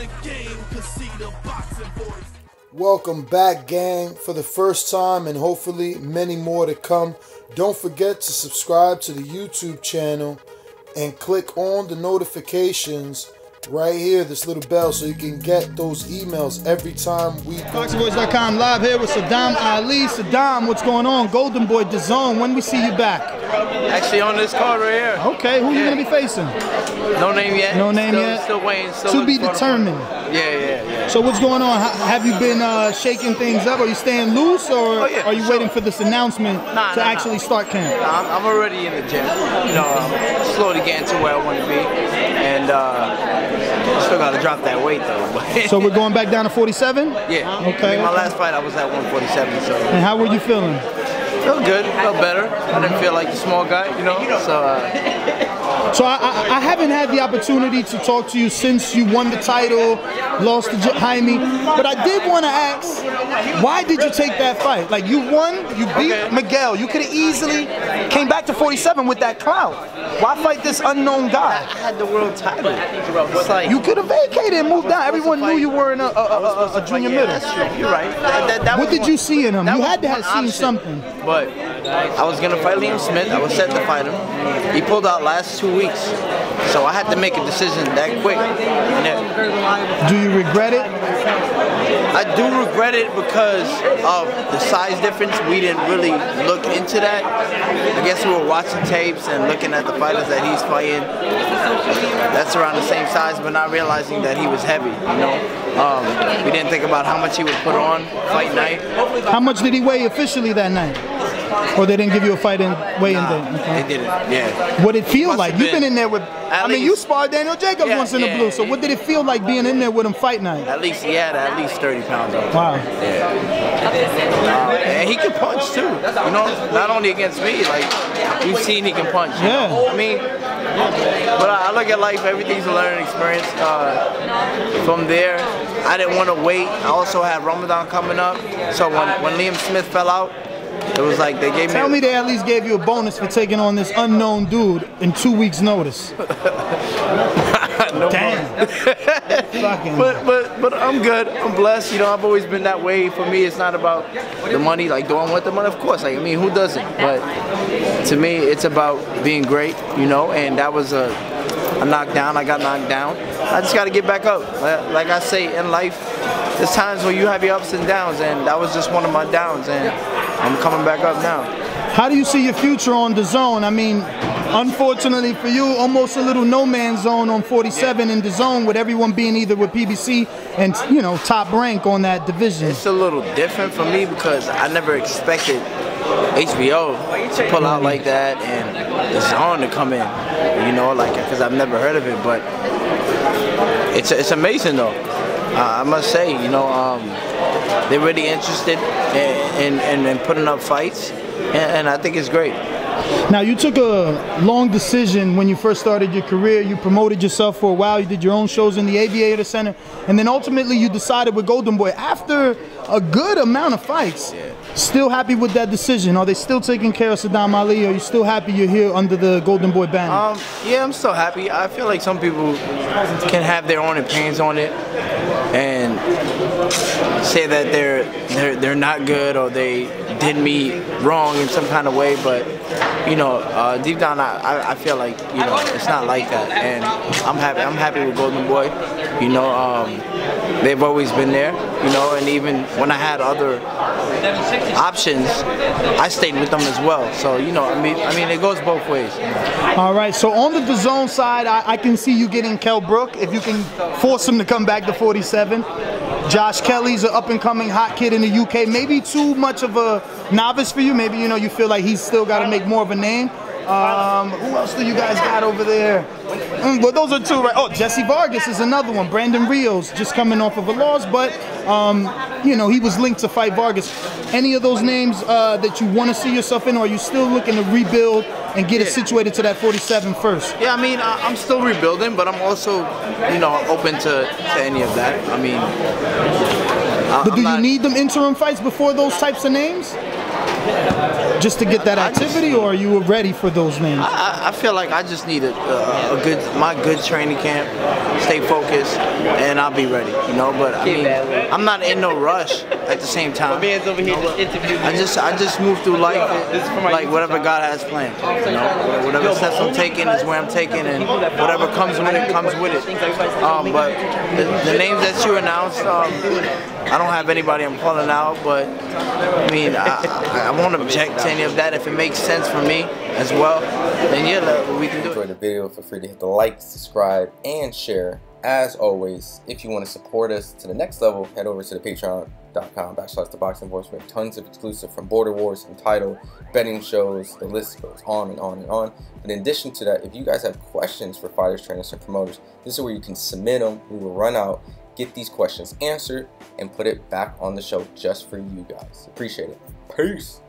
the game, cause see the boxing voice. Welcome back, gang, for the first time and hopefully many more to come. Don't forget to subscribe to the YouTube channel and click on the notifications right here, this little bell, so you can get those emails every time we ThaBoxingvoice.com live here with Sadam Ali. Sadam, what's going on? Golden Boy, DAZN, when we see you back? Actually on this card right here. Okay, who are you going to be facing? No name yet. No name yet? Still waiting. Still to be determined. Yeah. So what's going on? Have you been shaking things up? Are you staying loose, or are you waiting for this announcement to actually start camp? I'm already in the gym. You know, I'm slowly getting to where I want to be. And still got to drop that weight though. So we're going back down to 47? Yeah. Okay. I mean, my last fight I was at 147. So. And how were you feeling? Felt good. Felt better. I didn't feel like the small guy, you know. So I haven't had the opportunity to talk to you since you won the title, lost to Jaime, but I did want to ask, why did you take that fight? Like, you won, you beat Miguel. You could have easily came back to 47 with that clout. Why fight this unknown guy? I had the world title. It's like, you could have vacated and moved down. Everyone knew you were in a junior middle. That's true. You're right. What did you see in him? You had to have seen something. But I was gonna fight Liam Smith. I was set to fight him. He pulled out last 2 weeks, so I had to make a decision that quick. Do you regret it? I do regret it because of the size difference. We didn't really look into that. I guess we were watching tapes and looking at the fighters that he's fighting. That's around the same size, but not realizing that he was heavy, you know. We didn't think about how much he would put on fight night. How much did he weigh officially that night? Or they didn't give you a fight in weigh-in day? Okay. They didn't, yeah. What did it feel like? You've been in there with, I mean, you sparred Daniel Jacobs once in the blue, so what did it feel like being in there with him fight night? At least he had at least 30 pounds on. Wow. Yeah. And he can punch too, you know, not only against me, like, you've seen he can punch. Yeah. Know? I mean, but I look at life, everything's a learning experience. From there, I didn't want to wait. I also had Ramadan coming up, so when Liam Smith fell out, it was like they gave me. Tell me they at least gave you a bonus for taking on this unknown dude in 2 weeks' notice. No damn. But I'm good. I'm blessed. You know, I've always been that way. For me, it's not about the money. Like, do I want the money? Of course. Like, I mean, who doesn't? But to me, it's about being great. You know, and that was a knockdown. I got knocked down. I just got to get back up. Like I say, in life, there's times where you have your ups and downs, and that was just one of my downs, and I'm coming back up now. How do you see your future on DAZN? I mean, unfortunately for you, almost a little no man's zone on 47 in DAZN, with everyone being either with PBC and, you know, top rank on that division. It's a little different for me because I never expected HBO to pull out like that and DAZN to come in, you know, like, because I've never heard of it, but it's amazing though. I must say, you know, they're really interested in putting up fights, and I think it's great. Now, you took a long decision when you first started your career. You promoted yourself for a while. You did your own shows in the Aviator Center, and then ultimately you decided with Golden Boy after a good amount of fights. Yeah. Still happy with that decision? Are they still taking care of Sadam Ali? Are you still happy you're here under the Golden Boy banner? Yeah, I'm still happy. I feel like some people can have their own opinions on it and say that they're not good or they did me wrong in some kind of way, but you know, deep down I feel like, you know, it's not like that, and I'm happy with Golden Boy. You know, they've always been there, you know, and even when I had other options, I stayed with them as well. So, you know, I mean it goes both ways. All right, so on the DAZN side, I can see you getting Kell Brook if you can force him to come back to 47. Josh Kelly's an up-and-coming hot kid in the UK. Maybe too much of a novice for you. Maybe, you know, you feel like he's still got to make more of a name. Who else do you guys got over there? Well, those are two, right? Oh, Jesse Vargas is another one. Brandon Rios just coming off of a loss, but you know, he was linked to fight Vargas. Any of those names that you want to see yourself in, or are you still looking to rebuild and get it situated to that 47 first? Yeah, I mean, I'm still rebuilding, but I'm also, you know, open to any of that. I mean, but do you need them interim fights before those types of names? just to get that activity, or are you ready for those names? I feel like I just need my good training camp, stay focused, and I'll be ready, you know. But I mean, I'm not in no rush at the same time. I just move through life like whatever God has planned. You know, whatever steps I'm taking is where I'm taking, and whatever comes with it comes with it. But the names that you announced, I don't have anybody I'm calling out, but I mean, I won't object to any of that if it makes sense for me as well. Then yeah, we can do it. Enjoyed the video, feel free to hit the like, subscribe, and share. As always, if you want to support us to the next level, head over to the patreon.com/ThaBoxingVoice. We have tons of exclusive from Border Wars and title, betting shows, the list goes on and on and on. But in addition to that, if you guys have questions for fighters, trainers, and promoters, this is where you can submit them. We will run out, get these questions answered, and put it back on the show just for you guys. Appreciate it. Peace.